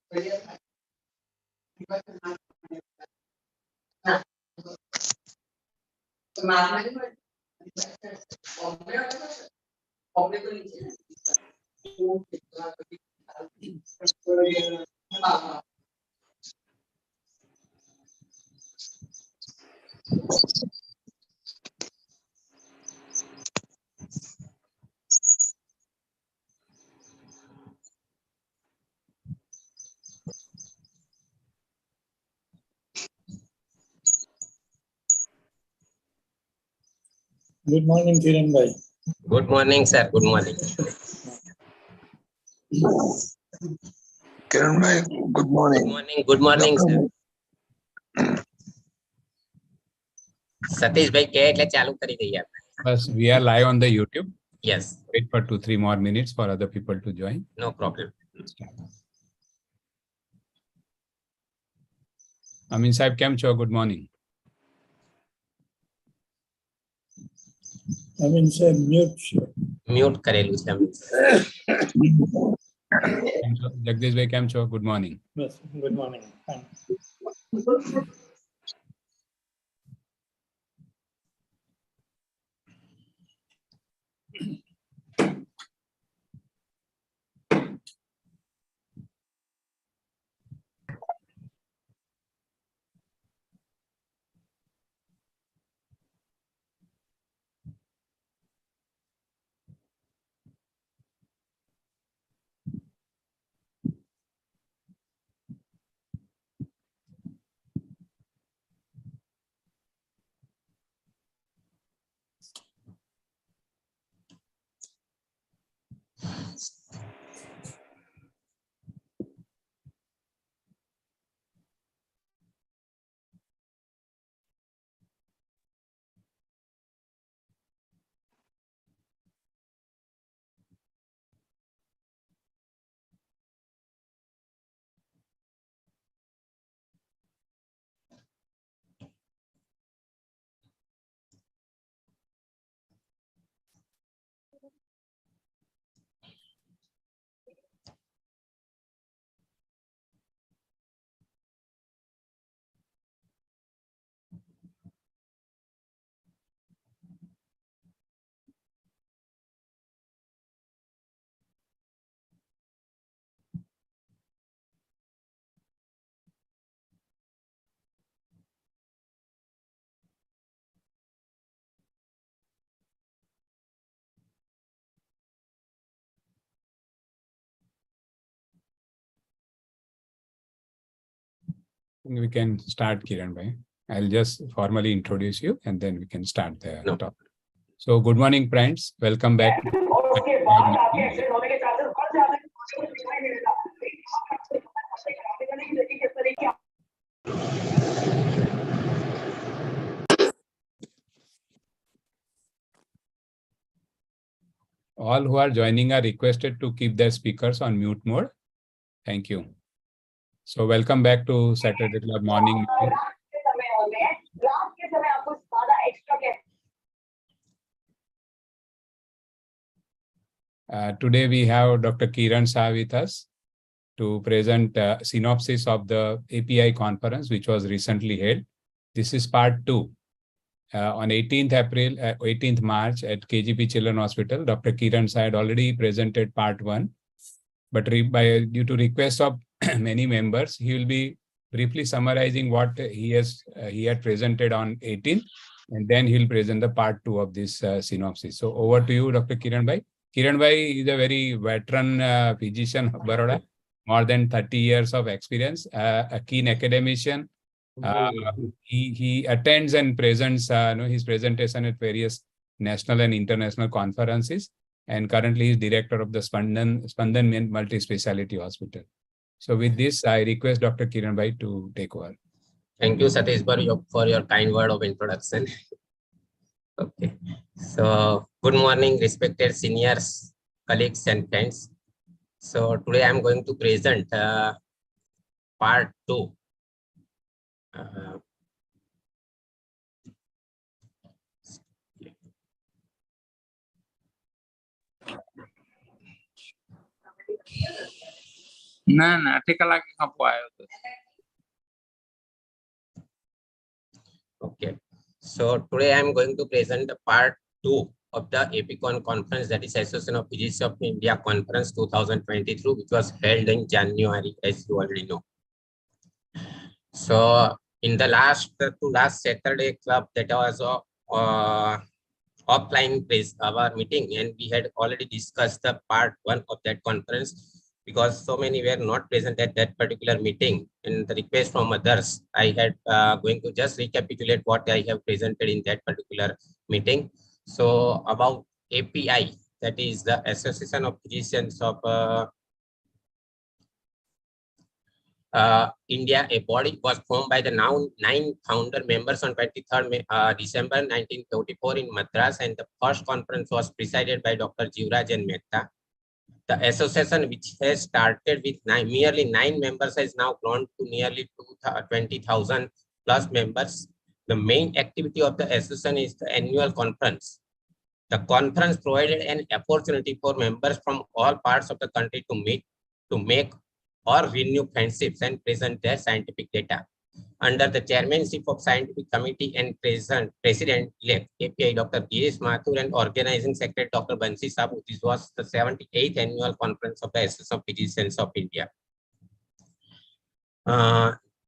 Good morning, Kiran bhai. Good morning, sir. Good morning. Kiran bhai, good morning. Good morning. Good morning, sir. Satish ભાઈ કે એટલે ચાલુ કરી દઈએ આપણે. Yes, we are live on the YouTube. Yes. Wait for 2-3 more minutes for other people to join. No problem. Amin Saib, કેમ છો? Good morning. Amin said mute. Mute કરેલું છે અમે. Jagdish bhai, કેમ છો? Good morning. Yes, good morning. Fine. We can start, Kiran bhai. I'll just formally introduce you and then we can start the topic. So, good morning, friends. Welcome back. All who are joining are requested to keep their speakers on mute mode. Thank you. So welcome back to Saturday Club Morning. Today we have Dr. Kiran Shah with us to present synopsis of the API conference, which was recently held. This is part 2. On 18th March at KGP Children Hospital, Dr. Kiran Shah had already presented part 1. But due to request of many members, he will be briefly summarizing what he had presented on 18th, and then he'll present the part 2 of this synopsis. So over to you, Dr. Kiran bhai. Kiran bhai is a very veteran physician of Baroda, more than 30 years of experience, a keen academician. He attends and presents his presentation at various national and international conferences, and currently is director of the Spandan Multi-Speciality Hospital. So with this, I request Dr. Kiran bhai to take over. Thank you, Satish, for your kind word of introduction. Okay. So, good morning, respected seniors, colleagues, and friends. So, today I am going to present part 2. ના ના 8 કલાકે ખપો આવ્યો હતો. Okay. So today I am going to present the part 2 of the APCON conference, that is Association of Physicians of India Conference 2023, which was held in January, as you already know. So in the last Saturday club, that was offline our meeting, and we had already discussed the part 1 of that conference, because so many were not present at that particular meeting, and the request from others, I had going to just recapitulate what I have presented in that particular meeting. So about API, that is the Association of Physicians of India, a body was formed by the now 9 founder members on 23rd December 1934 in Madras, and the first conference was presided by Dr. Jivarajan Mehta. The association, which has started with merely 9 members, has now grown to nearly 20,000 plus members. The main activity of the association is the annual conference. The conference provided an opportunity for members from all parts of the country to meet, to make or renew friendships and present their scientific data. Under the chairmanship of Scientific Committee and President-elect API Dr. Girish Mathur and Organizing Secretary Dr. Bansi Sabu, this was the 78th annual conference of the Association of Physicians of India.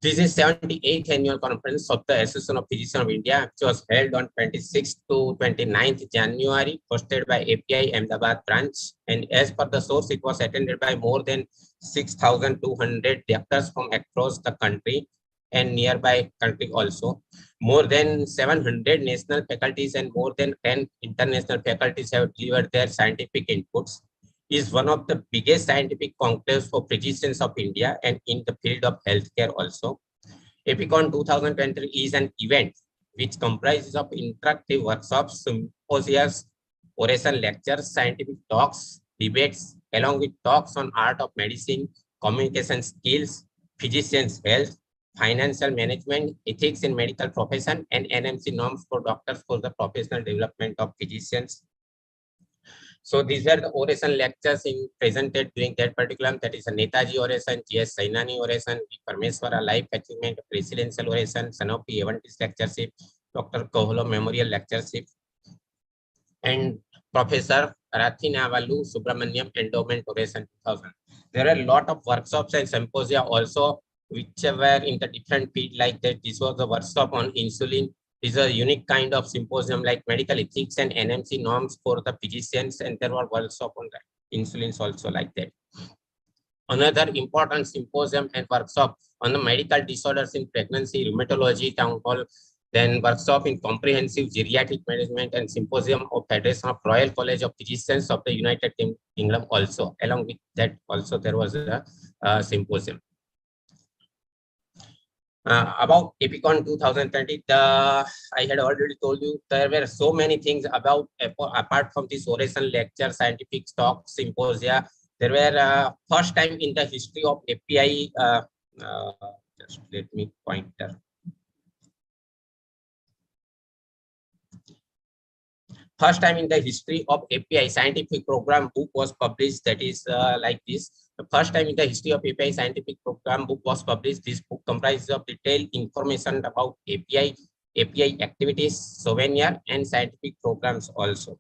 This is 78th annual conference of the Association of Physicians of India, which was held on 26th to 29th January, hosted by API Ahmedabad branch. And as per the source, it was attended by more than 6,200 doctors from across the country and nearby country also. More than 700 national faculties and more than 10 international faculties have delivered their scientific inputs. Is one of the biggest scientific conclaves for physicians of India and in the field of healthcare also. APCON 2023 is an event which comprises of interactive workshops, symposia, oration lectures, scientific talks, debates, along with talks on art of medicine, communication skills, physicians' health, financial management, ethics in medical profession, and NMC norms for doctors for the professional development of physicians. So these were the oration lectures presented during that particular, that is a Netaji oration, G.S. Sainani oration, Parmeswara Life Achievement Presidential oration, Sanofi Avantis lectureship, Dr. Koholo Memorial lectureship, and Professor Rathinavalu Subramaniam Endowment Oration 2000. There are a lot of workshops and symposia also, which were in the different field like that. This was the workshop on insulin. This is a unique kind of symposium like medical ethics and NMC norms for the physicians, and there were workshops on the insulins also like that. Another important symposium and workshop on the medical disorders in pregnancy, rheumatology, town hall, then workshop in comprehensive geriatric management, and symposium of Federation of Royal College of Physicians of the United Kingdom also. Along with that also there was a symposium. About APCON 2020, I had already told you there were so many things about, apart from this oration lecture, scientific talk, symposia. There were first time in the history of API, just let me pointer. First time in the history of API scientific program book was published, that is like this. The first time in the history of API scientific program book was published. This book comprises of detailed information about API activities, souvenir, and scientific programs also.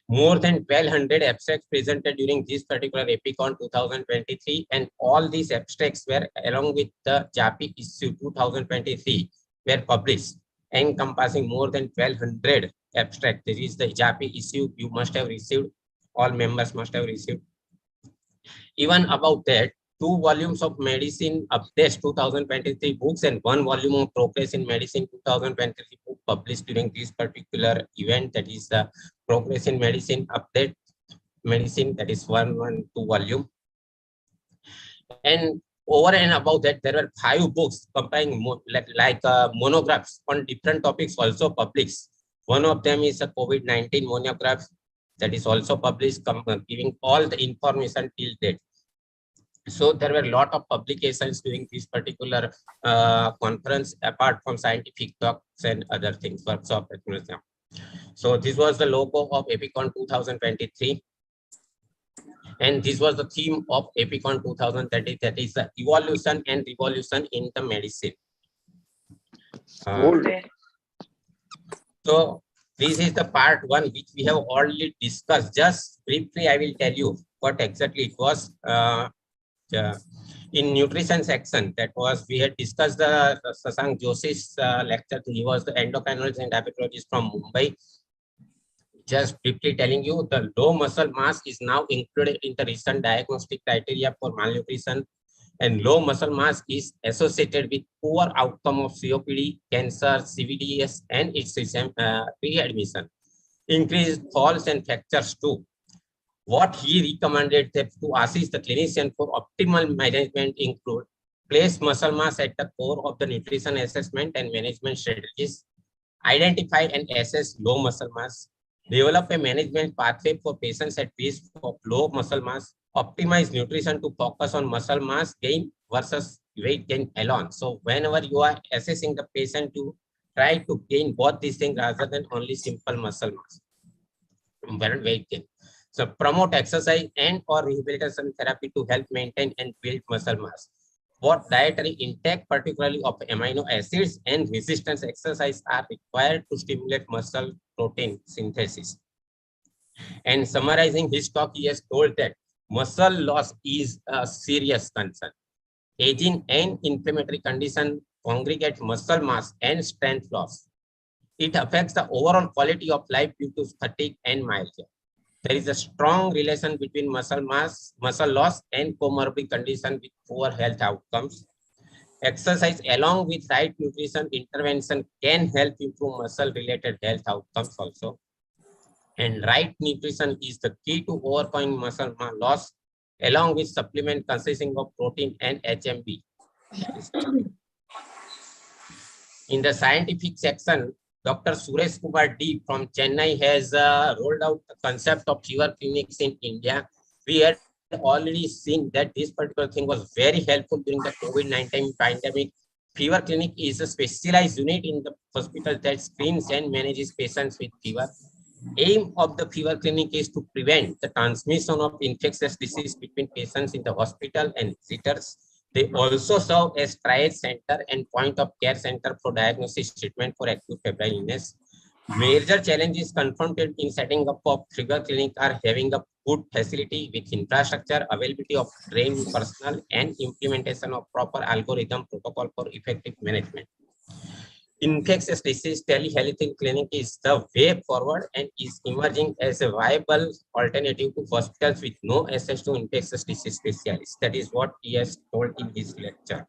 More than 1,200 abstracts presented during this particular APCON 2023, and all these abstracts were along with the JAPI issue 2023 were published, encompassing more than 1,200 abstracts. This is the JAPI issue you must have received, all members must have received. Even about that, 2 volumes of medicine updates 2023 books and 1 volume of Progress in Medicine 2023 book published during this particular event, that is the Progress in Medicine update medicine, that is 2 volume. And over and above that, there were 5 books comprising monographs on different topics also published. One of them is a COVID-19 monograph that is also published, giving all the information till date. So there were a lot of publications during this particular conference, apart from scientific talks and other things, workshop. So this was the logo of APCON 2023. And this was the theme of APICON 2030, that is the evolution and revolution in the medicine. So this is the part one, which we have already discussed. Just briefly, I will tell you what exactly it was. In nutrition section, that was, we had discussed the Sasank Joshi's lecture. He was the endocrinologist and diabetologist from Mumbai. Just briefly telling you, the low muscle mass is now included in the recent diagnostic criteria for malnutrition, and low muscle mass is associated with poor outcome of COPD, cancer, CVDs, and its readmission, increased falls and fractures too. What he recommended that to assist the clinician for optimal management include place muscle mass at the core of the nutrition assessment and management strategies, identify and assess low muscle mass, develop a management pathway for patients at risk of low muscle mass, optimize nutrition to focus on muscle mass gain versus weight gain alone. So whenever you are assessing the patient, to try to gain both these things rather than only simple muscle mass, weight gain. So promote exercise and or rehabilitation therapy to help maintain and build muscle mass. What dietary intake, particularly of amino acids and resistance exercise, are required to stimulate muscle protein synthesis. And summarizing his talk, he has told that muscle loss is a serious concern. Aging and inflammatory condition congregate muscle mass and strength loss. It affects the overall quality of life due to fatigue and myalgia. There is a strong relation between muscle mass, muscle loss, and comorbid condition with poor health outcomes. Exercise along with right nutrition intervention can help improve muscle-related health outcomes also. And right nutrition is the key to overcoming muscle loss, along with supplement consisting of protein and HMB. In the scientific section, Dr. Suresh Kumar D from Chennai has rolled out the concept of fever clinics in India. We had already seen that this particular thing was very helpful during the COVID-19 pandemic. Fever clinic is a specialized unit in the hospital that screens and manages patients with fever. Aim of the fever clinic is to prevent the transmission of infectious disease between patients in the hospital and visitors. They also serve as triage center and point of care center for diagnosis treatment for acute febrile illness. Major challenges confronted in setting up of fever clinic are having a good facility with infrastructure, availability of trained personnel, and implementation of proper algorithm protocol for effective management. Infectious disease telehealth clinic is the way forward and is emerging as a viable alternative to hospitals with no access to infectious disease specialists. That is what he has told in his lecture.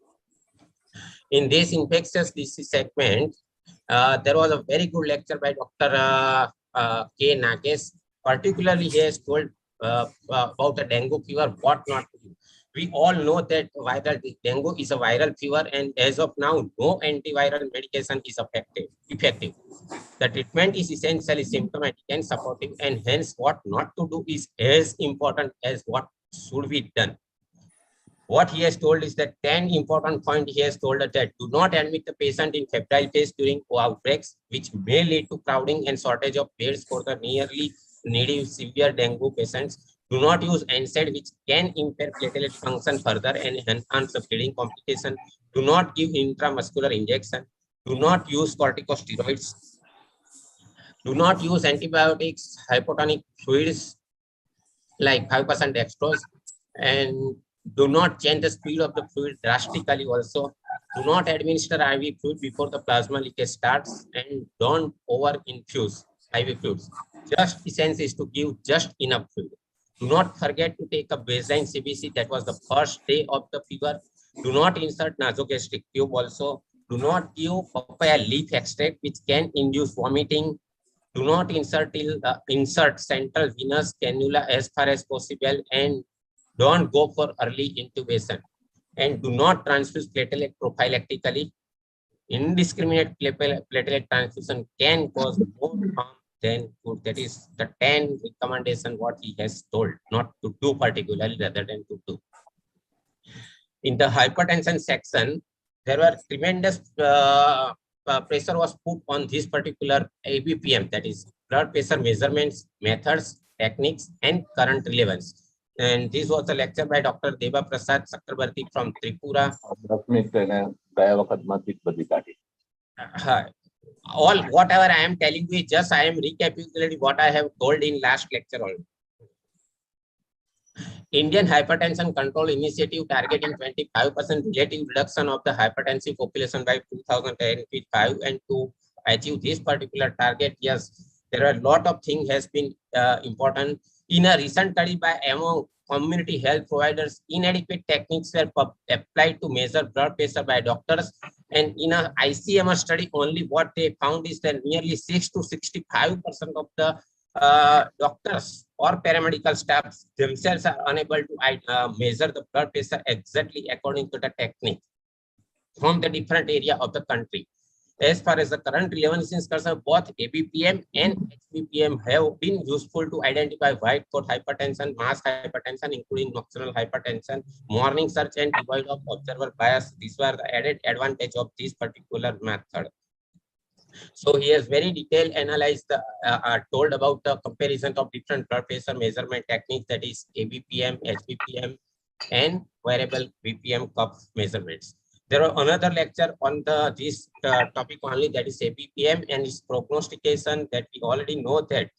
In this infectious disease segment, there was a very good lecture by Dr. K. Nagesh. Particularly, he has told about the dengue fever, what not to do. We all know that dengue is a viral fever, and as of now, no antiviral medication is effective. The treatment is essentially symptomatic and supportive, and hence what not to do is as important as what should be done. What he has told is that 10 important points he has told us that do not admit the patient in febrile phase during outbreaks, which may lead to crowding and shortage of beds for the nearly needy severe dengue patients. Do not use NSAID, which can impair platelet function further and enhance the bleeding complication. Do not give intramuscular injection. Do not use corticosteroids. Do not use antibiotics, hypotonic fluids like 5% dextrose, and do not change the speed of the fluid drastically also. Do not administer IV fluid before the plasma leakage starts, and don't over-infuse IV fluids. Just essence is to give just enough fluid. Do not forget to take a baseline CBC. That was the first day of the fever. Do not insert nasogastric tube also. Do not give papaya leaf extract, which can induce vomiting. Do not insert central venous cannula as far as possible, and don't go for early intubation. And do not transfuse platelet prophylactically. Indiscriminate platelet transfusion can cause more harm than good. That is the 10 recommendation what he has told not to do particularly rather than to do. In the hypertension section, there were tremendous pressure was put on this particular ABPM, that is blood pressure measurements, methods, techniques, and current relevance. And this was a lecture by Dr. Deva Prasad Chakrabarti from Tripura. 10 minute એને ગયા વખતમાંથી જ બધી કાઢી. All whatever I am telling you is just I am recapitulating what I have told in last lecture already. Indian Hypertension Control Initiative targeting 25% relative reduction of the hypertensive population by 2025, and to achieve this particular target, yes, there are a lot of things has been important. In a recent study by among community health providers, inadequate techniques were applied to measure blood pressure by doctors, and in a ICMR study, only what they found is that nearly 6 to 65% of the doctors or paramedical staff themselves are unable to measure the blood pressure exactly according to the technique from the different area of the country. As far as the current relevance is concerned, both ABPM and HBPM have been useful to identify white coat hypertension, mass hypertension, including nocturnal hypertension, morning surge, and devoid of observer bias. These were the added advantage of this particular method. So he has very detailed analyzed, told about the comparison of different blood pressure measurement techniques, that is ABPM, HBPM, and variable BPM cuff measurements. There are another lecture on this topic only, that is ABPM and its prognostication, that we already know that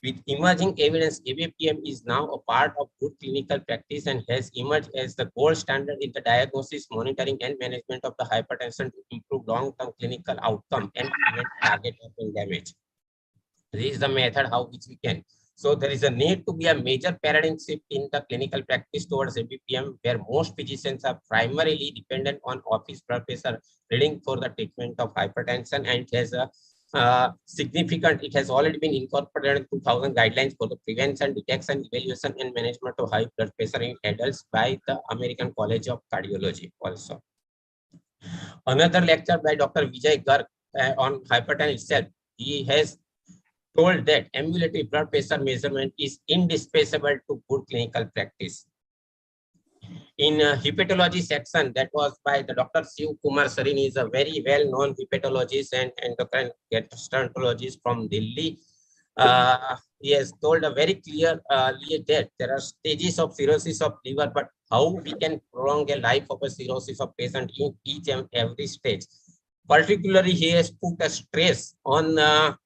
with emerging evidence, ABPM is now a part of good clinical practice and has emerged as the gold standard in the diagnosis, monitoring, and management of the hypertension to improve long-term clinical outcome and prevent target organ damage. This is the method how which we can. So there is a need to be a major paradigm shift in the clinical practice towards ABPM, where most physicians are primarily dependent on office blood pressure reading for the treatment of hypertension, and it has a significant, it has already been incorporated in 2000 guidelines for the prevention, detection, evaluation, and management of high blood pressure in adults by the American College of Cardiology also. Another lecture by Dr. Vijay Garg on hypertension itself. He has told that ambulatory blood pressure measurement is indispensable to good clinical practice. In hepatology section, that was by the Dr. Shiv Kumar Sarin, is a very well-known hepatologist and endocrine gastroenterologist from Delhi. He has told a very clear that there are stages of cirrhosis of liver, but how we can prolong a life of a cirrhosis of patient in each and every stage. Particularly, he has put a stress on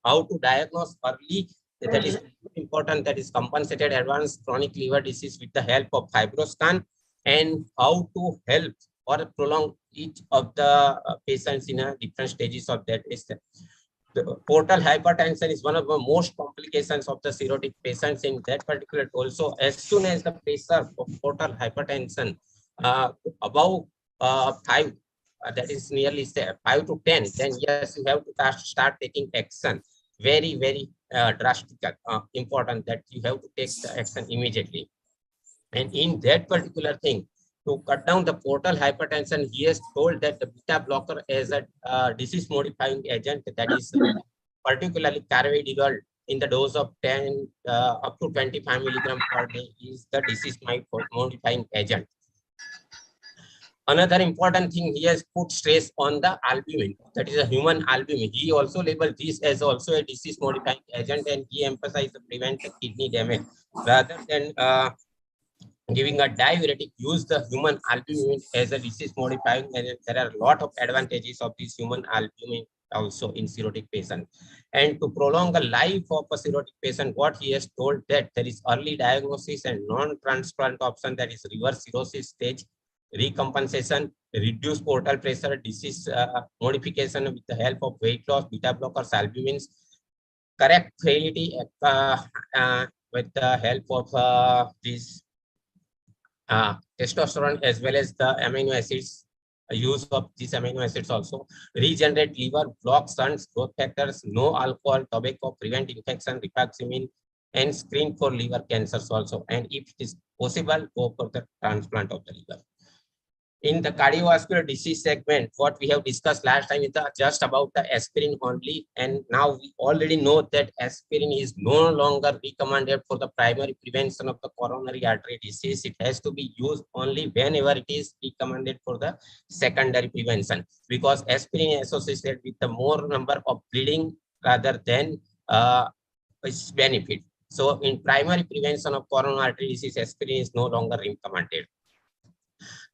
how to diagnose early, that is important, that is compensated advanced chronic liver disease with the help of FibroScan, and how to help or prolong each of the patients in a different stages of that. The portal hypertension is one of the most complications of the cirrhotic patients in that particular. Also, as soon as the pressure of portal hypertension above 5, that is nearly 5 to 10, then yes, you have to start taking action. Very, very drastic, important that you have to take the action immediately. And in that particular thing, to cut down the portal hypertension, he has told that the beta blocker as a disease modifying agent, that is particularly carvedilol in the dose of 10 up to 25 milligrams per day, is the disease modifying agent. Another important thing, he has put stress on the albumin, that is a human albumin. He also labeled this as also a disease modifying agent, and he emphasized to prevent the kidney damage rather than giving a diuretic. Use the human albumin as a disease modifying agent. There are a lot of advantages of this human albumin also in cirrhotic patient. And to prolong the life of a cirrhotic patient, what he has told that there is early diagnosis and non-transplant option, that is reverse cirrhosis stage, recompensation, reduce portal pressure, disease modification with the help of weight loss, beta blockers, albumins, correct frailty with the help of this testosterone as well as the amino acids, use of these amino acids also, regenerate liver, block stunts, growth factors, no alcohol, tobacco, prevent infection, rifaximin, and screen for liver cancers also. And if it is possible, go for the transplant of the liver. In the cardiovascular disease segment, what we have discussed last time is just about the aspirin only. And now we already know that aspirin is no longer recommended for the primary prevention of the coronary artery disease. It has to be used only whenever it is recommended for the secondary prevention, because aspirin is associated with the more number of bleeding rather than its benefit. So in primary prevention of coronary artery disease, aspirin is no longer recommended.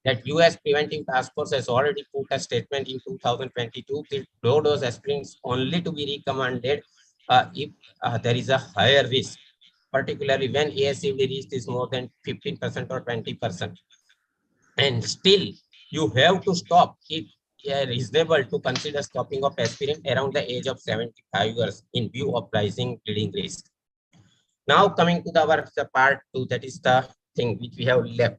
That US Preventive Task Force has already put a statement in 2022 that low dose aspirin is only to be recommended if there is a higher risk, particularly when ASCVD risk is more than 15% or 20%. And still, you have to stop it. Reasonable to consider stopping of aspirin around the age of 75 years in view of rising bleeding risk. Now coming to our part 2, that is the thing which we have left.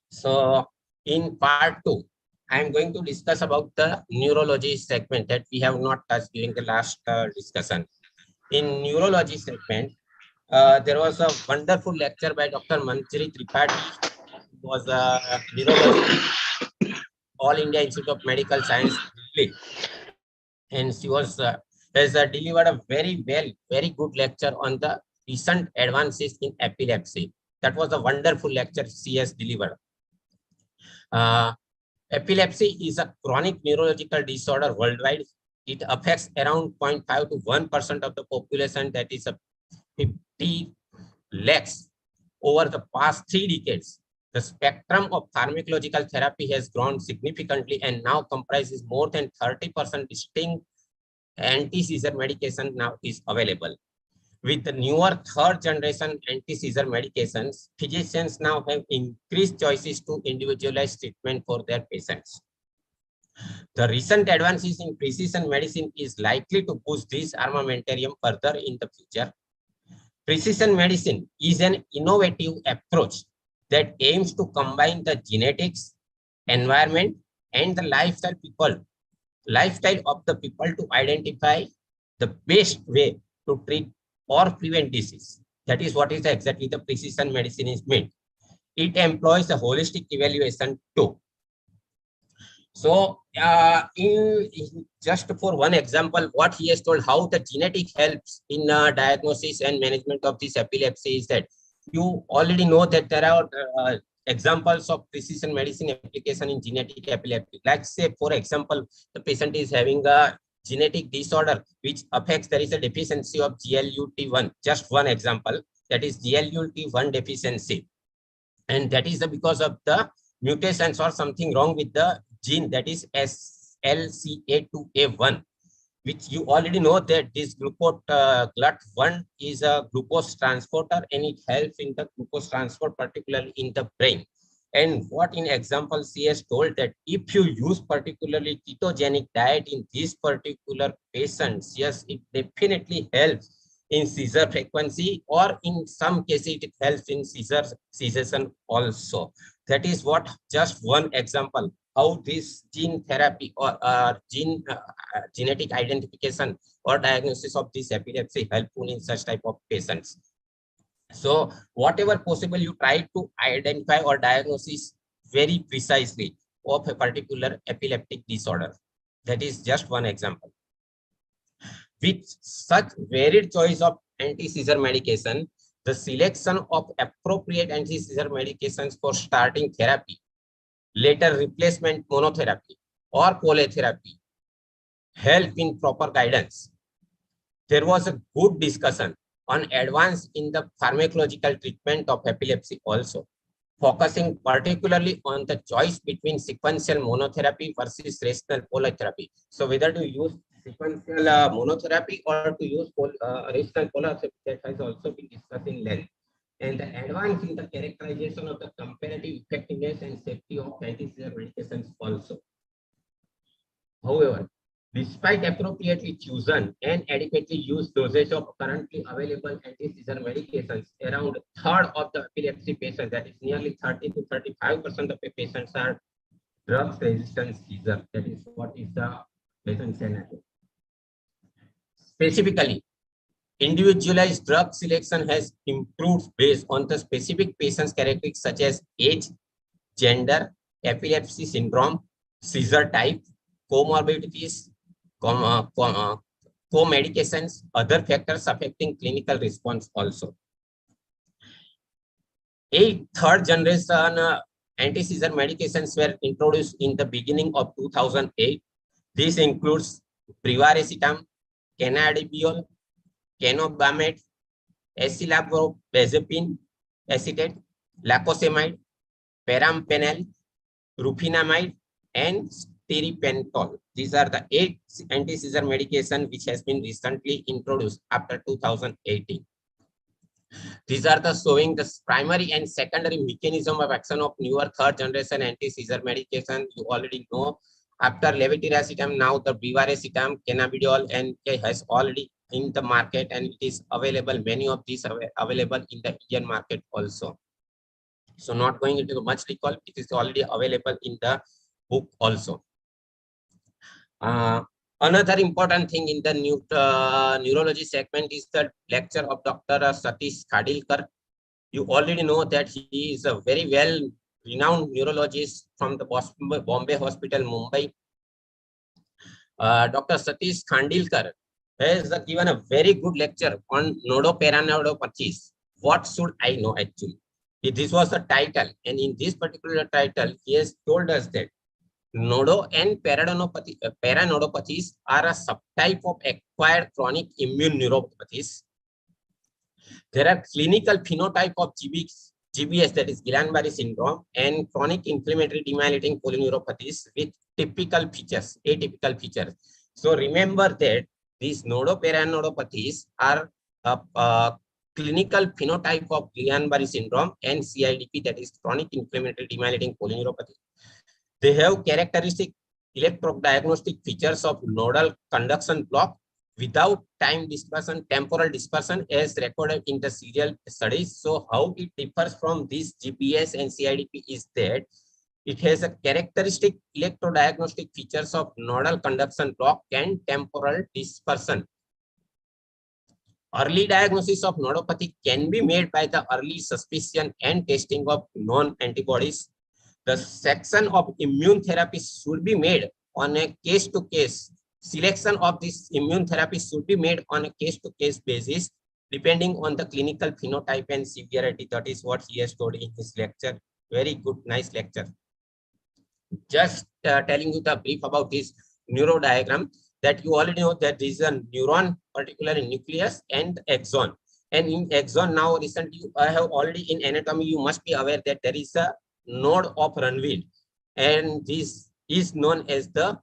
So in part 2, I am going to discuss about the neurology segment that we have not touched during the last discussion. In neurology segment, there was a wonderful lecture by Dr. Manjari Tripathi, who was a neurologist, All India Institute of Medical Science, Delhi. And she was has delivered a very good lecture on the recent advances in epilepsy. That was a wonderful lecture she has delivered. Epilepsy is a chronic neurological disorder worldwide. It affects around 0.5 to 1% of the population, that is 50 lakhs over the past 3 decades. The spectrum of pharmacological therapy has grown significantly and now comprises more than 30% distinct anti-seizure medication now is available. With the newer third generation anti-seizure medications, physicians now have increased choices to individualize treatment for their patients. The recent advances in precision medicine is likely to boost this armamentarium further in the future. Precision medicine is an innovative approach that aims to combine the genetics, environment, and the lifestyle of the people to identify the best way to treat or prevent disease. That is what is exactly the precision medicine is meant. It employs a holistic evaluation too. So in just for one example, what he has told how the genetic helps in diagnosis and management of this epilepsy is that you already know that there are examples of precision medicine application in genetic epilepsy. Like say, for example, the patient is having a genetic disorder which affects, there is a deficiency of GLUT1, just one example, that is GLUT1 deficiency. And that is because of the mutations or something wrong with the gene, that is SLCA2A1, which you already know that this GLUT1 is a glucose transporter and it helps in the glucose transport, particularly in the brain. And what in example, she has told that if you use particularly ketogenic diet in these particular patients, yes, it definitely helps in seizure frequency, or in some cases it helps in cessation also. That is what just one example how this gene therapy or genetic identification or diagnosis of this epilepsy helpful in such type of patients. So whatever possible, you try to identify or diagnosis very precisely of a particular epileptic disorder. That is just one example. With such varied choice of anti-seizure medication, the selection of appropriate anti-seizure medications for starting therapy, later replacement monotherapy or polytherapy help in proper guidance. There was a good discussion on advance in the pharmacological treatment of epilepsy also, focusing particularly on the choice between sequential monotherapy versus rational polytherapy. So whether to use sequential monotherapy or to use rational polytherapy, that has also been discussed in length. And the advance in the characterization of the comparative effectiveness and safety of anti-seizure medications also. However, despite appropriately chosen and adequately used dosage of currently available anti-seizure medications, around a third of the epilepsy patients, that is nearly 30 to 35% of the patients, are drug-resistant seizure. That is what is the present scenario. Specifically, individualized drug selection has improved based on the specific patient's characteristics such as age, gender, epilepsy syndrome, seizure type, comorbidities, co-medications, other factors affecting clinical response also. 8 third generation anti-seizure medications were introduced in the beginning of 2008. This includes brivaracetam, cannabidiol, cenobamate, acylabazepine acetate, lacosamide, perampanel, rufinamide, and stiripentol. These are the 8 anti-seizure medication which has been recently introduced after 2018. These are the showing the primary and secondary mechanism of action of newer third generation anti-seizure medication. You already know. After levetiracetam, now the brivaracetam, cannabidiol, and has already in the market, and it is available. Many of these are available in the Indian market also. So not going into much recall, it is already available in the book also. Another important thing in the neurology segment is the lecture of Dr. Satish Khadilkar. You already know that he is a very well renowned neurologist from the Bombay Hospital, Mumbai. Dr. Satish Khadilkar has given a very good lecture on nodoperanodopathies. What should I know actually? This was the title, and in this particular title, he has told us that nodo and paranodopathies are a subtype of acquired chronic immune neuropathies. There are clinical phenotype of GBS, that is Guillain-Barré syndrome, and chronic inflammatory demyelinating polyneuropathies with typical features, atypical features. So remember that these nodoperanodopathies are clinical phenotype of Guillain-Barré syndrome and CIDP, that is chronic inflammatory demyelinating polyneuropathy. They have characteristic electrodiagnostic features of nodal conduction block without time dispersion, temporal dispersion as recorded in the serial studies. So how it differs from this GBS and CIDP is that it has a characteristic electrodiagnostic features of nodal conduction block and temporal dispersion. Early diagnosis of nodopathy can be made by the early suspicion and testing of known antibodies. The section of immune therapy should be made on a case-to-case. Selection of this immune therapy should be made on a case-to-case basis, depending on the clinical phenotype and severity. That is what he has told in his lecture. Very good, nice lecture. Just telling you the brief about this neuro diagram, that you already know that this is a neuron, particularly nucleus and axon. And in axon now recently, I have already in anatomy, you must be aware that there is a node of Ranvier, and this is known as the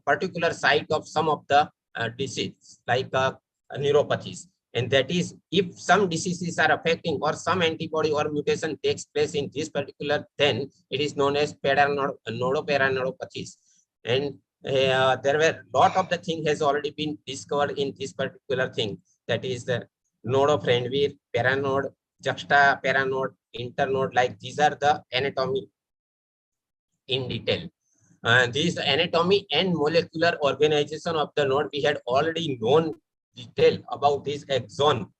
particular site of some of the diseases like neuropathies. And that is, if some diseases are affecting or some antibody or mutation takes place in this particular, then it is known as nodoperanodopathies. And there were a lot of the thing has already been discovered in this particular thing. That is the node of Ranvier, paranode, juxtaparanode, internode, like these are the anatomy in detail. This anatomy and molecular organization of the node, we had already known detail about this axon,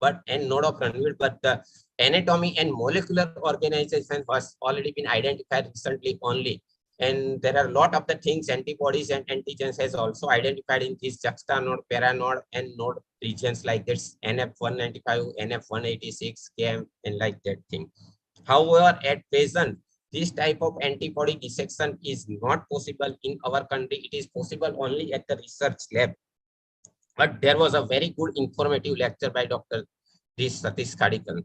but and node of Ranvier, but the anatomy and molecular organization has already been identified recently only. And there are a lot of the things, antibodies and antigens has also identified in this juxtanode, paranode, and node regions like this NF195, NF186, KM, and like that thing. However, at present, this type of antibody dissection is not possible in our country. It is possible only at the research lab. But there was a very good informative lecture by Dr. Satish Khadilkar.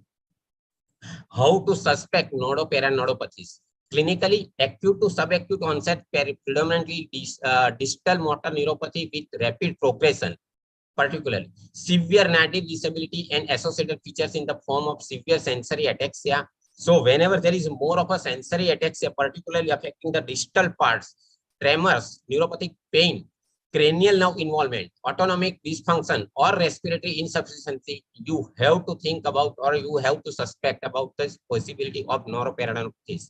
How to suspect nodoperanodopathies. Clinically, acute to subacute onset, predominantly distal motor neuropathy with rapid progression, particularly severe native disability and associated features in the form of severe sensory ataxia. So whenever there is more of a sensory ataxia, particularly affecting the distal parts, tremors, neuropathic pain, cranial nerve involvement, autonomic dysfunction, or respiratory insufficiency, you have to think about, or you have to suspect about the possibility of nodoperanodopathies.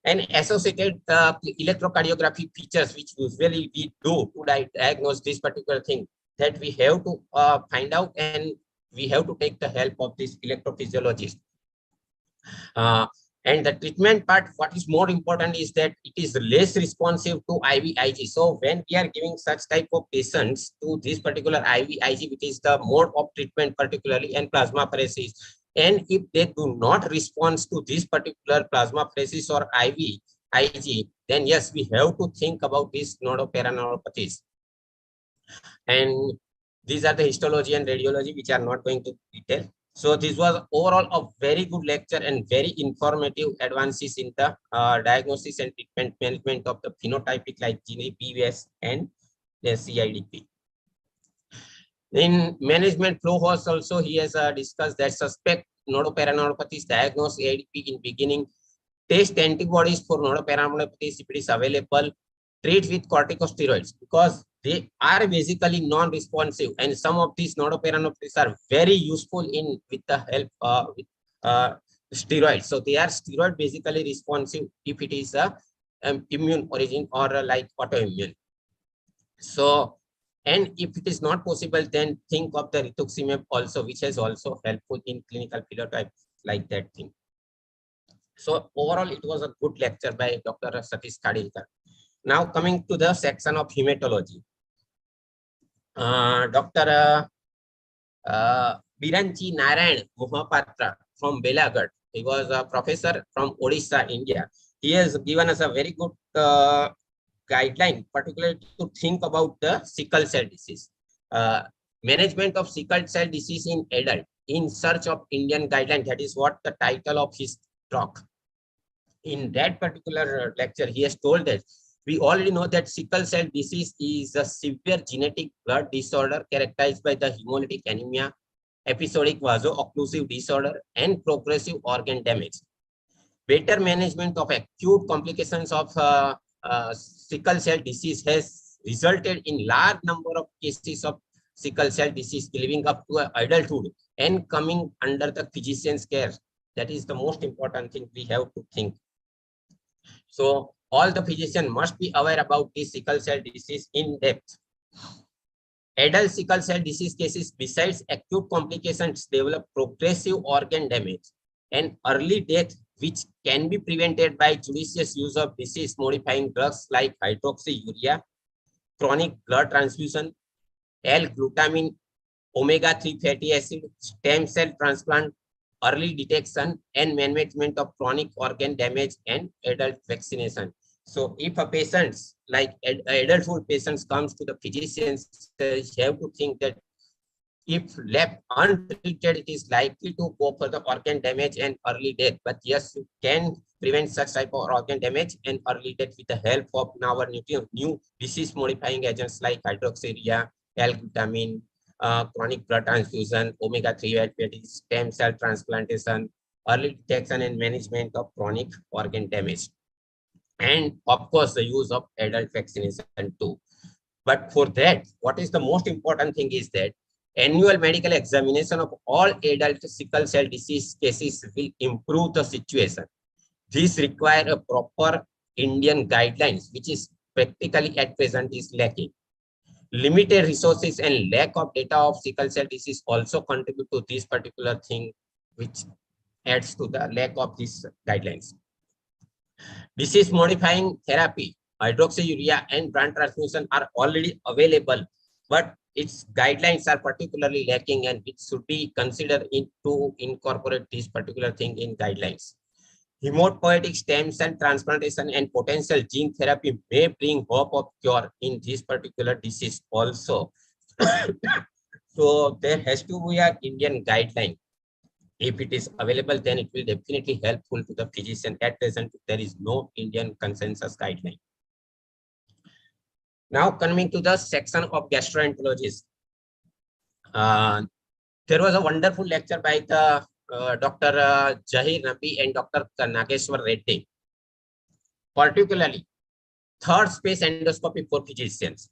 And associated electrocardiography features, which usually we do to diagnose this particular thing, that we have to find out, and we have to take the help of this electrophysiologist. And the treatment part, what is more important is that it is less responsive to IVIG. So when we are giving such type of patients to this particular IVIG, which is the mode of treatment particularly, and plasmapheresis, and if they do not respond to this particular plasmapheresis or IVIG, then yes, we have to think about these nodoperanodopathies. And These are the histology and radiology, which are not going to detail. So this was overall a very good lecture and very informative advances in the diagnosis and treatment management of the phenotypic like GD, PVS and the CIDP. In management flow horse also, he has discussed that suspect nodoparaneuropathy, diagnose AIDP in beginning, test antibodies for nodoparaneuropathy if it is available, treat with corticosteroids because they are basically non-responsive, and some of these nodoparaneuropathies are very useful in with the help with steroids. So they are steroid basically responsive if it is a immune origin or like autoimmune. So, and if it is not possible, then think of the rituximab also, which is also helpful in clinical phenotype like that thing. So overall, it was a good lecture by Dr. Satish Khadilkar. Now coming to the section of hematology. Dr. Biranchi Narayan Mohapatra from Belaghat. He was a professor from Odisha, India. He has given us a very good guideline, particularly to think about the sickle cell disease. Management of sickle cell disease in adult in search of Indian guideline. That is what the title of his talk. In that particular lecture, he has told that we already know that sickle cell disease is a severe genetic blood disorder characterized by the hemolytic anemia, episodic vaso-occlusive disorder, and progressive organ damage. Better management of acute complications of sickle cell disease has resulted in large number of cases of sickle cell disease living up to adulthood and coming under the physician's care. That is the most important thing we have to think. So all the physicians must be aware about this sickle cell disease in depth. Adult sickle cell disease cases, besides acute complications, develop progressive organ damage and early death, which can be prevented by judicious use of disease-modifying drugs like hydroxyurea, chronic blood transfusion, L-glutamine, omega-3 fatty acid, stem cell transplant, early detection, and management of chronic organ damage and adult vaccination. So if a patient, like adulthood patients, comes to the physicians, they have to think that if left untreated, it is likely to go for the organ damage and early death. But yes, you can prevent such type of organ damage and early death with the help of our new disease-modifying agents like hydroxyurea, L-glutamine, chronic blood transfusion, omega-3 fatty acids, stem cell transplantation, early detection and management of chronic organ damage. And of course, the use of adult vaccination too. But for that, what is the most important thing is that annual medical examination of all adult sickle cell disease cases will improve the situation. This requires a proper Indian guidelines, which is practically at present is lacking. Limited resources and lack of data of sickle cell disease also contribute to this particular thing, which adds to the lack of these guidelines. Disease modifying therapy, hydroxyurea and blood transfusion are already available, but its guidelines are particularly lacking, and it should be considered to incorporate this particular thing in guidelines. Hematopoietic stem cell transplantation and potential gene therapy may bring hope of cure in this particular disease also. So there has to be an Indian guideline. If it is available, then it will definitely helpful to the physician. At present, there is no Indian consensus guideline. Now coming to the section of gastroenterologists. There was a wonderful lecture by the Dr. Jahir Nabi and Dr. Nageshwar Reddy, particularly third space endoscopy for physicians.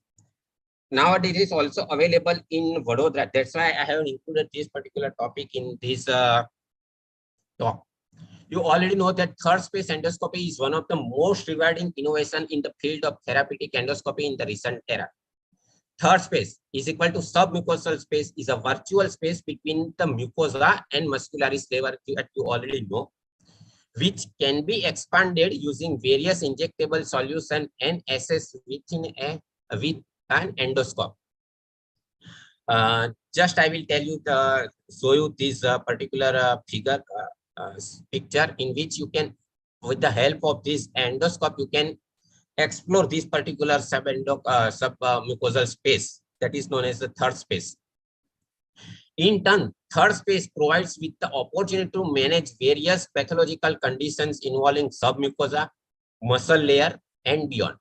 Nowadays, it is also available in Vadodara. That's why I have included this particular topic in this talk. You already know that third space endoscopy is one of the most rewarding innovation in the field of therapeutic endoscopy in the recent era. Third space is equal to submucosal space, is a virtual space between the mucosa and muscularis lever that you already know, which can be expanded using various injectable solution and assessed within with an endoscope. Just I will tell you show you this particular picture in which you can, with the help of this endoscope, you can explore this particular submucosal space that is known as the third space. In turn, third space provides with the opportunity to manage various pathological conditions involving submucosa, muscle layer, and beyond.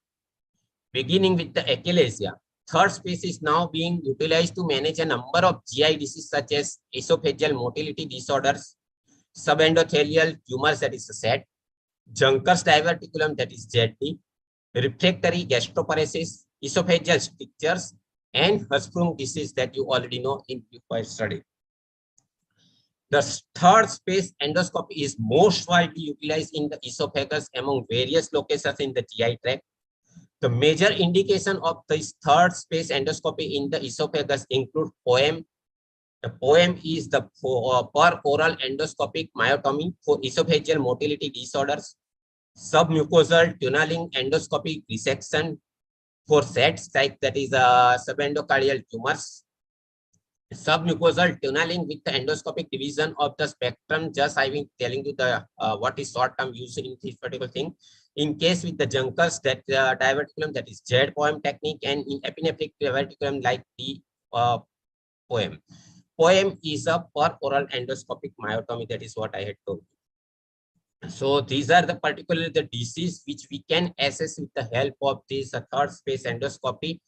Beginning with the achalasia, third space is now being utilized to manage a number of GI diseases such as esophageal motility disorders, subendothelial tumors, that is SET, Juncker's diverticulum, that is ZD, refractory gastroparesis, esophageal strictures, and Hirschsprung disease that you already know in previous study. The third space endoscopy is most widely utilized in the esophagus among various locations in the GI tract. The major indication of this third space endoscopy in the esophagus include POEM. The POEM is the per oral endoscopic myotomy for esophageal motility disorders, submucosal tunneling endoscopic resection for SETs, like that is subendocardial tumors, submucosal tunneling with the endoscopic division of the spectrum. Just I will telling you the what is short term use in this particular thing. In case with the Juncker's that diverticulum, that is Z POEM technique, and in epinephric diverticulum like the POEM. POEM is a per oral endoscopic myotomy. That is what I had told you. So these are the particularly the disease which we can assess with the help of this third space endoscopy.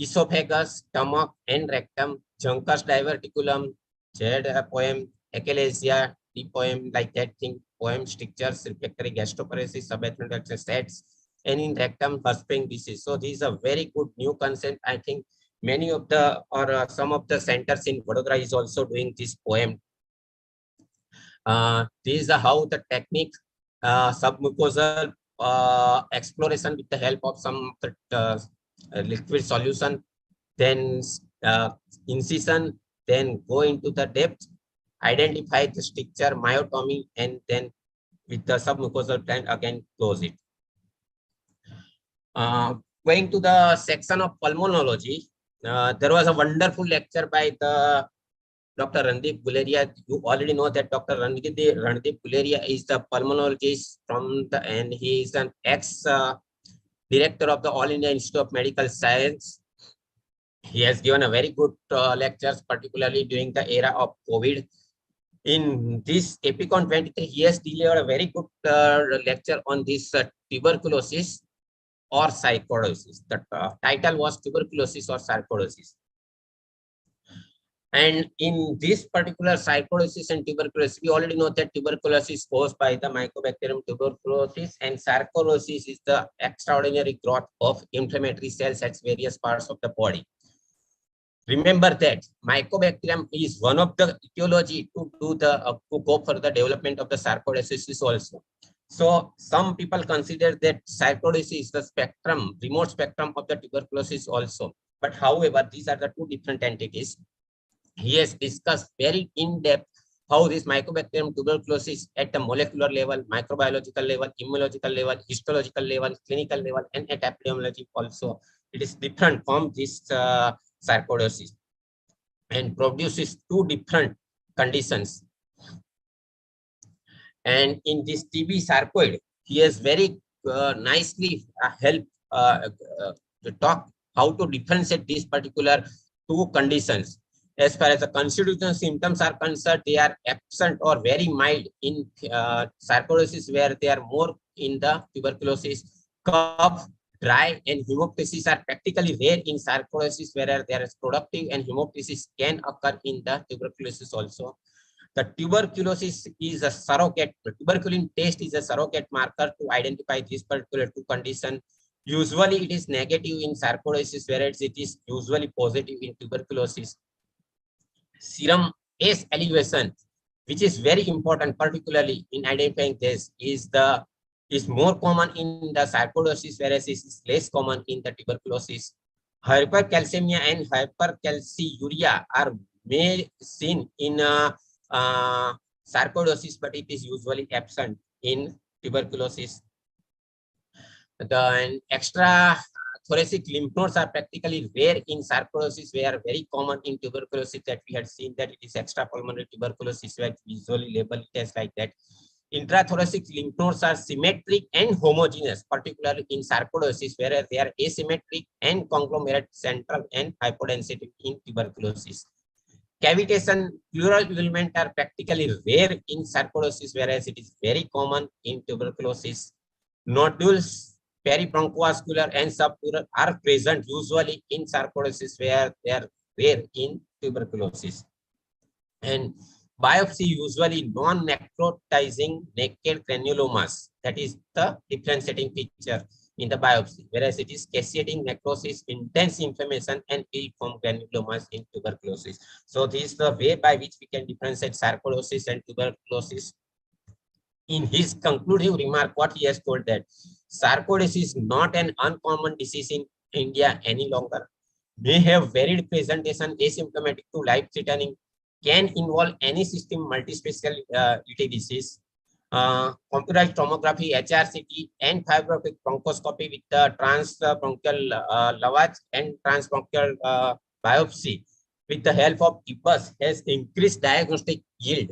Esophagus, stomach, and rectum, Juncker's diverticulum, Z POEM, achalasia, D POEM, like that thing, POEM strictures, refractory gastroparesis, subendothelial SETs, and in rectum, Hirschsprung disease. So these are very good new concept. I think many of the or some of the centers in Vadodara is also doing this POEM. This is how the technique, submucosal exploration with the help of some liquid solution, then incision, then go into the depth, identify the stricture, myotomy, and then with the submucosal plan again close it. Going to the section of pulmonology, there was a wonderful lecture by the Dr. Randeep Guleria. You already know that Dr. Randeep Guleria is the pulmonologist from the, and he is an ex director of the All India Institute of Medical Science. He has given a very good lectures, particularly during the era of COVID. In this Epicon 23, he has delivered a very good lecture on this tuberculosis or sarcoidosis. The title was tuberculosis or sarcoidosis. And in this particular sarcoidosis and tuberculosis, we already know that tuberculosis is caused by the Mycobacterium tuberculosis, and sarcoidosis is the extraordinary growth of inflammatory cells at various parts of the body. Remember that Mycobacterium is one of the etiology to do the to go for the development of the sarcoidosis also. So some people consider that sarcoidosis is the spectrum, remote spectrum of the tuberculosis also. But however, these are the two different entities. He has discussed very in depth how this Mycobacterium tuberculosis at the molecular level, microbiological level, immunological level, histological level, clinical level, and at epidemiology also, it is different from this sarcoidosis and produces two different conditions. And in this TB sarcoid, he has very nicely helped to talk how to differentiate these particular two conditions. As far as the constitutional symptoms are concerned, they are absent or very mild in sarcoidosis, where they are more in the tuberculosis. Cough, dry, and hemoptysis are practically rare in sarcoidosis, whereas there is productive and hemoptysis can occur in the tuberculosis also. The tuberculosis is a surrogate, the tuberculin test is a surrogate marker to identify this particular two condition. Usually it is negative in sarcoidosis, whereas it is usually positive in tuberculosis. Serum ACE elevation, which is very important, particularly in identifying this, is more common in the sarcoidosis, whereas it is less common in the tuberculosis. Hypercalcemia and hypercalciuria are seen in sarcoidosis, but it is usually absent in tuberculosis. The extra thoracic lymph nodes are practically rare in sarcoidosis, they are very common in tuberculosis, that we had seen that it is extrapulmonary tuberculosis, where we usually label it as like that. Intrathoracic lymph nodes are symmetric and homogeneous, particularly in sarcoidosis, whereas they are asymmetric and conglomerate, central and hypodensity in tuberculosis. Cavitation, pleural element are practically rare in sarcoidosis, whereas it is very common in tuberculosis. Nodules, peribronchoascular and subpleural are present usually in sarcoidosis, where they are rare in tuberculosis. And biopsy usually non-necrotizing naked granulomas. That is the differentiating feature in the biopsy, whereas it is caseating necrosis, intense inflammation, and ill-formed granulomas in tuberculosis. So this is the way by which we can differentiate sarcoidosis and tuberculosis. In his concluding remark, what he has told that sarcoidosis is not an uncommon disease in India any longer, may have varied presentation, asymptomatic to life-threatening, can involve any system multispecialty disease. Computerized tomography, HRCT, and fiber optic bronchoscopy with the transbronchial lavage and transbronchial biopsy with the help of EBUS has increased diagnostic yield.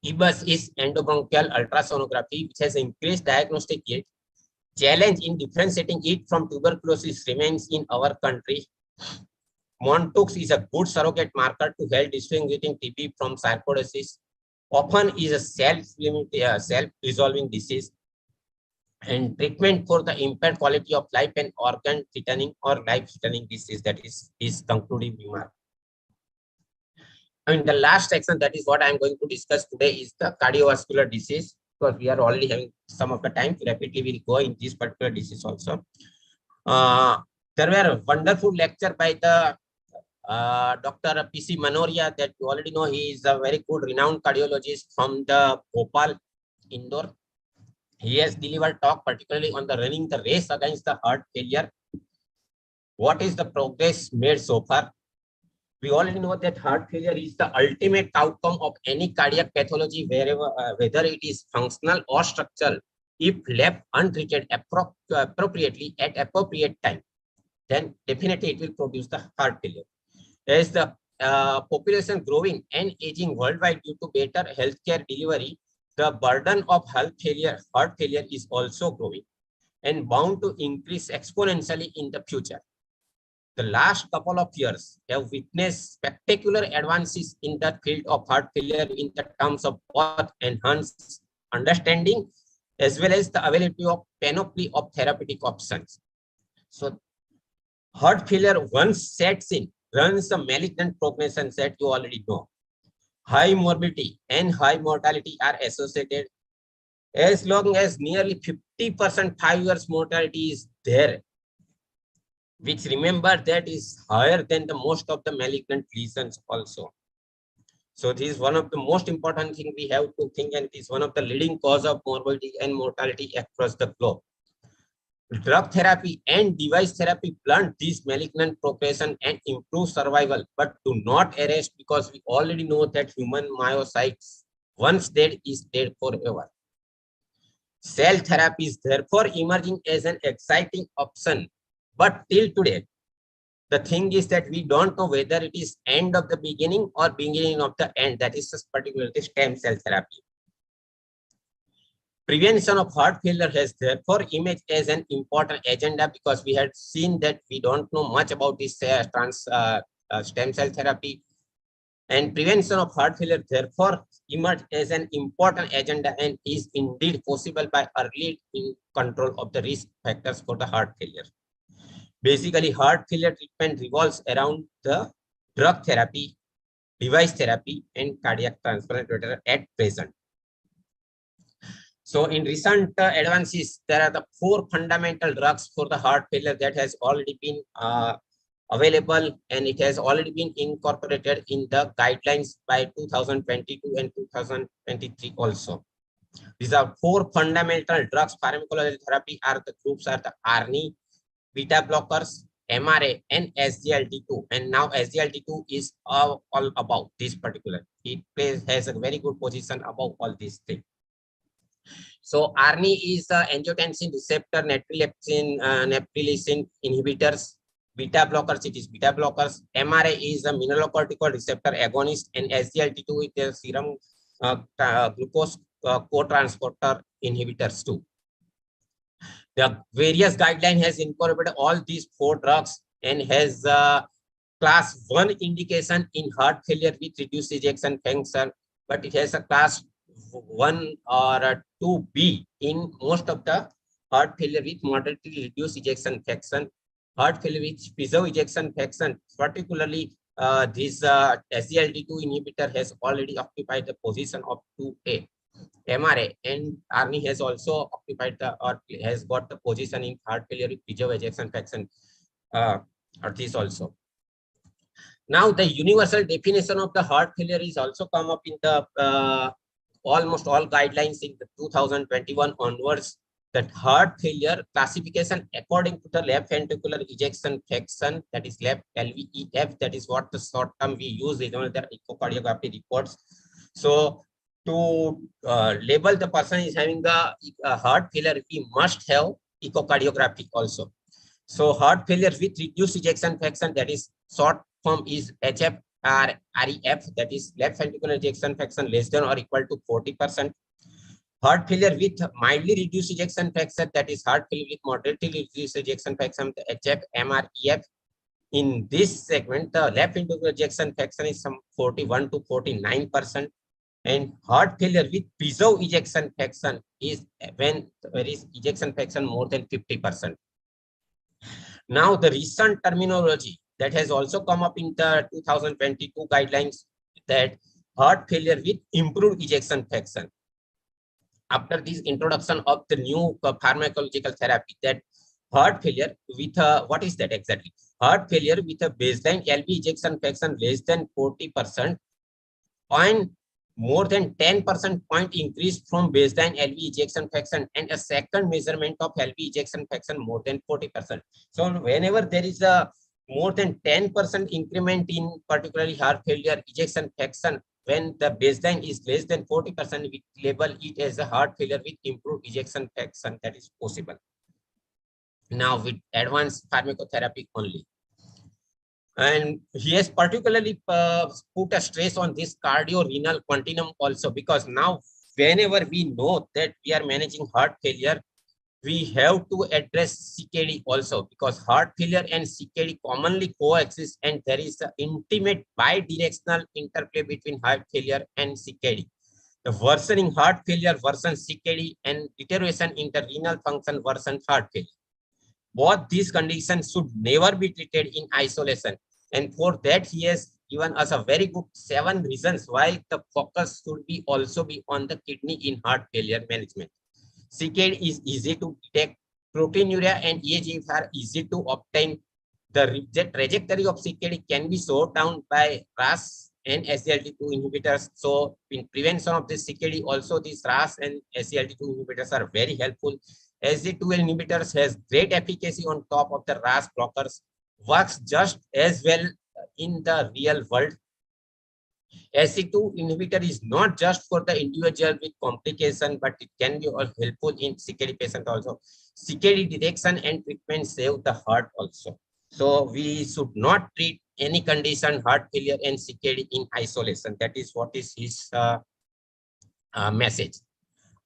EBUS is endobronchial ultrasonography, which has increased diagnostic yield. Challenge in differentiating it from tuberculosis remains in our country. Montaux is a good surrogate marker to help distinguishing TB from sarcoidosis. Often is a self-resolving disease, and treatment for the impaired quality of life and organ threatening or life-threatening disease. That is his concluding remark. And the last section, that is what I am going to discuss today, is the cardiovascular disease, because we are already having some of the time. Rapidly we'll go in this particular disease also. There were a wonderful lecture by the Dr. P.C. Manoria, that you already know. He is a very good renowned cardiologist from the Bhopal, Indore. He has delivered talk particularly on the running the race against the heart failure. What is the progress made so far? We already know that heart failure is the ultimate outcome of any cardiac pathology, wherever, whether it is functional or structural. If left untreated appropriately at appropriate time, then definitely it will produce the heart failure. As the population growing and aging worldwide due to better healthcare delivery, the burden of heart failure is also growing and bound to increase exponentially in the future. The last couple of years have witnessed spectacular advances in the field of heart failure in the terms of both enhanced understanding as well as the availability of panoply of therapeutic options. So heart failure, once sets in, runs a malignant progression that you already know. High morbidity and high mortality are associated. As long as nearly 50% 5 years mortality is there, which remember that is higher than the most of the malignant lesions also. So this is one of the most important thing we have to think, and it is one of the leading cause of morbidity and mortality across the globe. Drug therapy and device therapy blunt this malignant progression and improve survival, but do not arrest, because we already know that human myocytes, once dead, is dead forever. Cell therapy is therefore emerging as an exciting option, but till today, the thing is that we don't know whether it is end of the beginning or beginning of the end. That is just particularly stem cell therapy. Prevention of heart failure has therefore emerged as an important agenda, because we had seen that we don't know much about this stem cell therapy, and prevention of heart failure therefore emerged as an important agenda and is indeed possible by early control of the risk factors for the heart failure. Basically, heart failure treatment revolves around the drug therapy, device therapy, and cardiac transplant at present. So in recent advances, there are the 4 fundamental drugs for the heart failure that has already been available, and it has already been incorporated in the guidelines by 2022 and 2023 also. These are 4 fundamental drugs. Pharmacology therapy are the groups are the ARNI, beta blockers, MRA, and SGLT2. And now SGLT2 is all about this particular. It has a very good position above all these things. So ARNI is angiotensin receptor neprilysin inhibitors. Beta blockers, it is beta blockers. MRA is a mineralocorticoid receptor agonist, and SGLT2 is a serum glucose co-transporter inhibitors too. The various guideline has incorporated all these 4 drugs and has class 1 indication in heart failure with reduced ejection fraction, but it has a class 1 or a 2B in most of the heart failure with moderately reduced ejection fraction, heart failure with preserved ejection fraction, particularly this SGLT2 inhibitor has already occupied the position of 2A. MRA and ARNI has also occupied the or has got the position in heart failure with preserved ejection fraction, or this also. Now the universal definition of the heart failure is also come up in the almost all guidelines in the 2021 onwards, that heart failure classification according to the left ventricular ejection fraction, that is left LVEF, that is what the short term we use in the echocardiography reports. So to label the person is having the heart failure, we must have echocardiography also. So heart failure with reduced ejection fraction, that is short form is HF or REF, that is left ventricular ejection fraction less than or equal to 40%. Heart failure with mildly reduced ejection fraction, that is heart failure with moderately reduced ejection fraction, the HF, MREF. In this segment, the left ventricular ejection fraction is some 41 to 49%. And heart failure with preserved ejection fraction is when there is ejection fraction more than 50%. Now, the recent terminology that has also come up in the 2022 guidelines, that heart failure with improved ejection fraction. After this introduction of the new pharmacological therapy, that heart failure with what is that exactly? Heart failure with a baseline LV ejection fraction less than 40%, and more than 10% point increase from baseline LV ejection fraction, and a second measurement of LV ejection fraction more than 40%. So whenever there is a more than 10% increment in particularly heart failure ejection fraction, when the baseline is less than 40%, we label it as a heart failure with improved ejection fraction, that is possible. Now with advanced pharmacotherapy only. And he has particularly put a stress on this cardio-renal continuum also, because now whenever we know that we are managing heart failure, we have to address CKD also, because heart failure and CKD commonly coexist, and there is an intimate bidirectional interplay between heart failure and CKD. The worsening heart failure worsens CKD, and deterioration in the renal function worsens heart failure. Both these conditions should never be treated in isolation. And for that, he has given us a very good 7 reasons why the focus should be also be on the kidney in heart failure management. CKD is easy to detect. Proteinuria and EGFR are easy to obtain. The trajectory of CKD can be slowed down by RAS and SGLT2 inhibitors. So in prevention of this CKD, also these RAS and SGLT2 inhibitors are very helpful. SGLT2 inhibitors has great efficacy on top of the RAS blockers, works just as well in the real world. SGLT2 inhibitor is not just for the individual with complication, but it can be all helpful in CKD patient also. CKD detection and treatment save the heart also. So we should not treat any condition, heart failure and CKD in isolation. That is what is his message.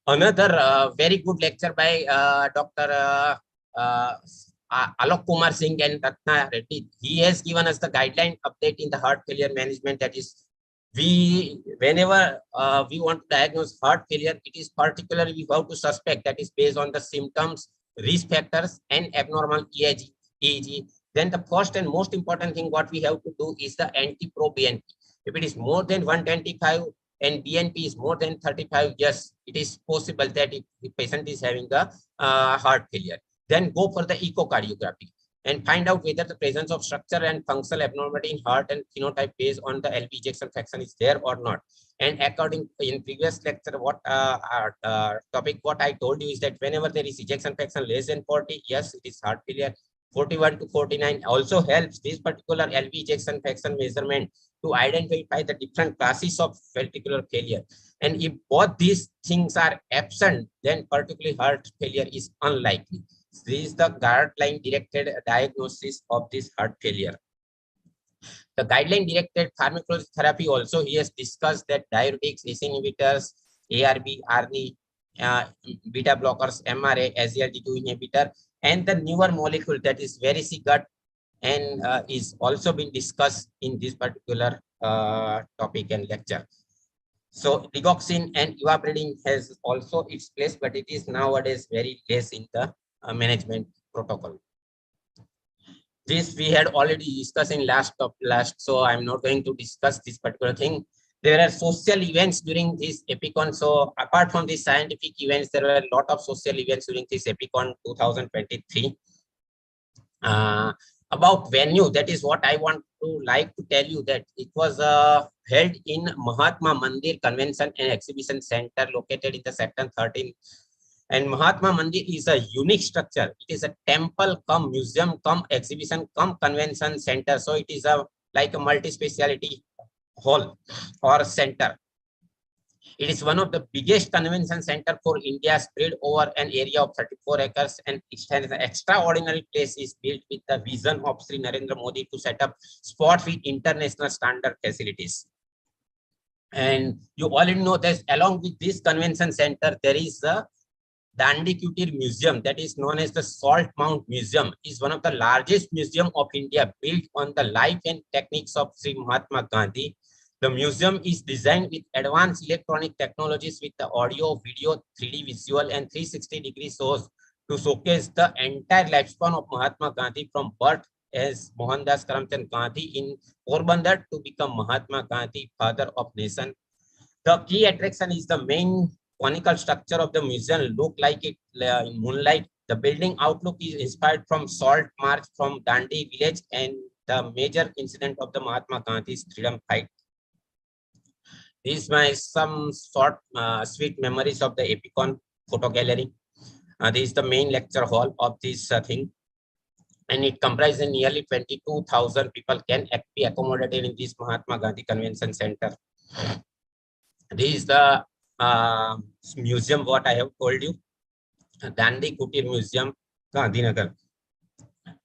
Another very good lecture by Dr. Alok Kumar Singh and Ratna Reddy. He has given us the guideline update in the heart failure management. That is, whenever we want to diagnose heart failure, it is particularly we have to suspect, that is based on the symptoms, risk factors, and abnormal EEG. Then the first and most important thing what we have to do is the NT-proBNP. If it is more than 125 and BNP is more than 35, yes, it is possible that if the patient is having the heart failure. Then go for the echocardiography and find out whether the presence of structure and functional abnormality in heart and phenotype based on the LV ejection fraction is there or not. And according in previous lecture, what topic what I told you is that whenever there is ejection fraction less than 40, yes, it is heart failure. 41 to 49 also helps this particular LV ejection fraction measurement to identify the different classes of ventricular failure. And if both these things are absent, then particularly heart failure is unlikely. This is the guideline directed diagnosis of this heart failure. The guideline directed pharmacology therapy also, he has discussed that diuretics, ACE inhibitors, ARB, ARNI, beta blockers, MRA, SGLT2 inhibitor, and the newer molecule that is Vericiguat and is also been discussed in this particular topic and lecture. So digoxin and evaporating has also its place, but it is nowadays very less in the management protocol. This we had already discussed in last, so I'm not going to discuss this particular thing. There are social events during this EPICON. So apart from these scientific events, there were a lot of social events during this EPICON 2023. About venue, that is what I want to tell you, that it was held in Mahatma Mandir Convention and Exhibition Center located in the Sector 13. And Mahatma Mandir is a unique structure. It is a temple cum museum cum exhibition cum convention center. So it is like a multi-speciality hall or center. It is one of the biggest convention center for India, spread over an area of 34 acres, and it has an extraordinary place is built with the vision of Sri Narendra Modi to set up sports with international standard facilities. And you already know that along with this convention center, there is a Dandi Kutir Museum, that is known as the Salt Mount Museum, is one of the largest museum of India, built on the life and techniques of Sri Mahatma Gandhi. The museum is designed with advanced electronic technologies with the audio, video, 3D visual and 360-degree shows to showcase the entire lifespan of Mahatma Gandhi from birth as Mohandas Karamchand Gandhi in Porbandar to become Mahatma Gandhi, father of nation. The key attraction is the main conical structure of the museum, look like it in moonlight. The building outlook is inspired from Salt March from Dandi village and the major incident of the Mahatma Gandhi's freedom fight. These are some short, sweet memories of the EPICON photo gallery. This is the main lecture hall of this thing. And it comprises nearly 22,000 people can be accommodated in this Mahatma Gandhi Convention Center. This is the museum, what I have told you, Dandi Kutir Museum, Gandhinagar.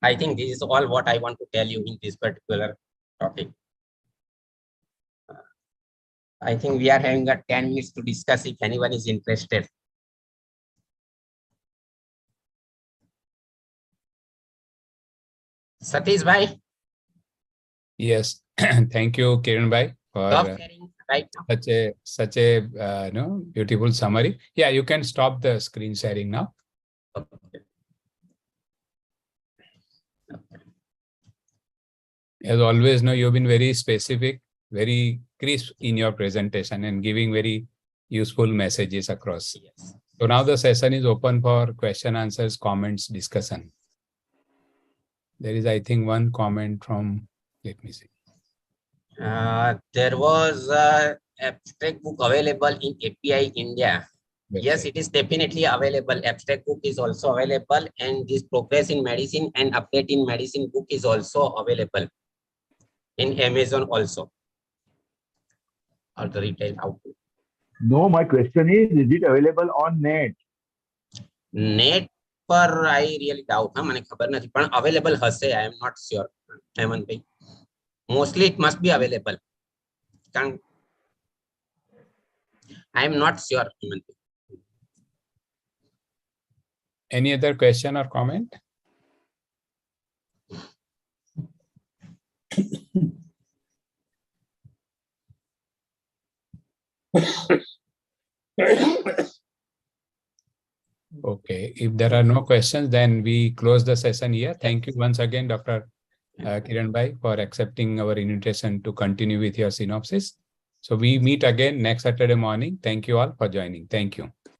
I think this is all what I want to tell you in this particular topic. I think we are having 10 minutes to discuss if anyone is interested. Satish bhai. Yes, thank you, Kiran bhai, for Stop sharing right now. such a beautiful summary. Yeah, you can stop the screen sharing now. Okay. As always, you've been very specific, very crisp in your presentation and giving very useful messages across. Yes. So now the session is open for question, answers, comments, discussion. There is, I think, one comment from, let me see. There was an abstract book available in API India. Yes, it is definitely available. Abstract book is also available, and this Progress in Medicine and Update in Medicine book is also available in Amazon also, or the retail outlet. No, my question is it available on net? Net पर I really doubt. મને ખબર નથી પણ available હશે. I am not sure. Hemant bhai, mostly it must be available. I am not sure. Hemant bhai. Any other question or comment? Okay, if there are no questions, then we close the session here. Thank you once again, Dr. Kiran bhai, for accepting our invitation to continue with your synopsis. So we meet again next Saturday morning. Thank you all for joining. Thank you.